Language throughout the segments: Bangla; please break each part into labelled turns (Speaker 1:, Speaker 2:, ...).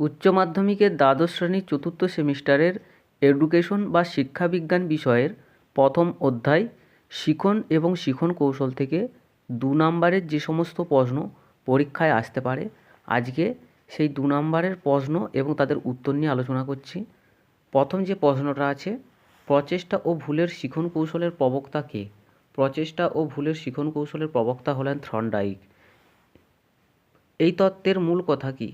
Speaker 1: উচ্চ মাধ্যমিকের দ্বাদশ শ্রেণীর চতুর্থ সেমিস্টারের এডুকেশন বা শিক্ষাবিজ্ঞান বিষয়ের প্রথম অধ্যায় শিখন এবং শিখন কৌশল থেকে 2 নম্বরের যে সমস্ত প্রশ্ন পরীক্ষায় আসতে পারে, আজকে সেই 2 নম্বরের প্রশ্ন এবং তাদের উত্তর নিয়ে আলোচনা করছি। প্রথম যে প্রশ্নটা আছে, প্রচেষ্টা ও ভুলের শিখন কৌশলের প্রবক্তা কে? প্রচেষ্টা ও ভুলের শিখন কৌশলের প্রবক্তা হলেন থর্নডাইক। এই তত্ত্বের মূল কথা কী?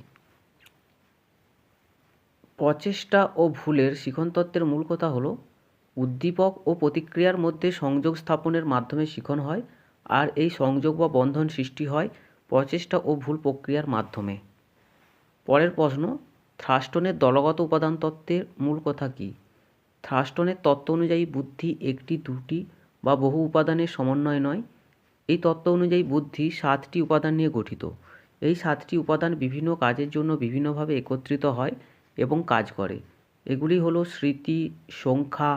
Speaker 1: প্রচেষ্টা ও ভুলের শিখন তত্ত্বের মূল কথা হলো উদ্দীপক ও প্রতিক্রিয়ার মধ্যে সংযোগ স্থাপনের মাধ্যমে শিখন হয়, আর এই সংযোগ বা বন্ধন সৃষ্টি হয় প্রচেষ্টা ও ভুল প্রক্রিয়ার মাধ্যমে। পরের প্রশ্ন, থার্স্টনের দলগত উপাদান তত্ত্বের মূল কথা কী? থার্স্টনের তত্ত্ব অনুযায়ী বুদ্ধি একটি, দুটি বা বহু উপাদানের সমন্বয় নয়। এই তত্ত্ব অনুযায়ী বুদ্ধি 7টি উপাদান নিয়ে গঠিত। এই 7টি উপাদান বিভিন্ন কাজের জন্য বিভিন্নভাবে একত্রিত হয় এবং কাজ করে। এগুলি হলো স্মৃতি, সংখ্যা,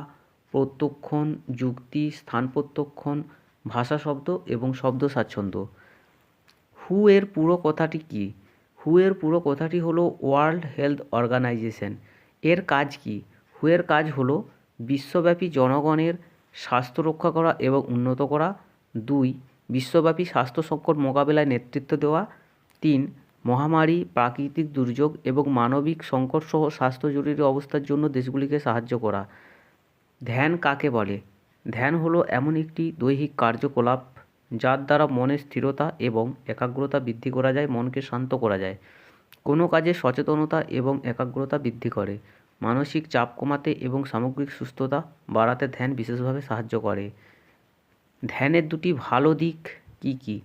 Speaker 1: প্রত্যক্ষণ, যুক্তি, স্থান প্রত্যক্ষণ, ভাষা শব্দ এবং শব্দ স্বাচ্ছন্দ্য। হু এর পুরো কথাটি কী? হু এর পুরো কথাটি হলো ওয়ার্ল্ড হেলথ অর্গানাইজেশন। এর কাজ কী? হু এর কাজ হলো বিশ্বব্যাপী জনগণের স্বাস্থ্য রক্ষা করা এবং উন্নত করা। 2, বিশ্বব্যাপী স্বাস্থ্য সংকট মোকাবেলায় নেতৃত্ব দেওয়া। 3, মহামারী, প্রাকৃতিক দুর্যোগ এবং মানবিক সংকটসহ স্বাস্থ্য জরুরি অবস্থার জন্য দেশগুলিকে সাহায্য করা। ধ্যান কাকে বলে? ধ্যান হলো এমন একটি দৈহিক কার্যকলাপ যার দ্বারা মনের স্থিরতা এবং একাগ্রতা বৃদ্ধি করা যায়, মনকে শান্ত করা যায়। কোনো কাজে সচেতনতা এবং একাগ্রতা বৃদ্ধি করে। মানসিক চাপ কমাতে এবং সামগ্রিক সুস্থতা বাড়াতে ধ্যান বিশেষভাবে সাহায্য করে। ধ্যানের দুটি ভালো দিক কী কী?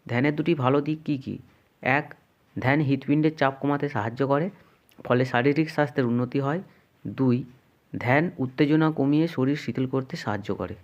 Speaker 1: ধ্যানের দুটি ভালো দিক কী কী? 1, ধ্যান হৃৎপিণ্ডের চাপ কমাতে সাহায্য করে, ফলে শারীরিক স্বাস্থ্যের উন্নতি হয়। 2, ধ্যান উত্তেজনা কমিয়ে শরীর শিথিল করতে সাহায্য করে।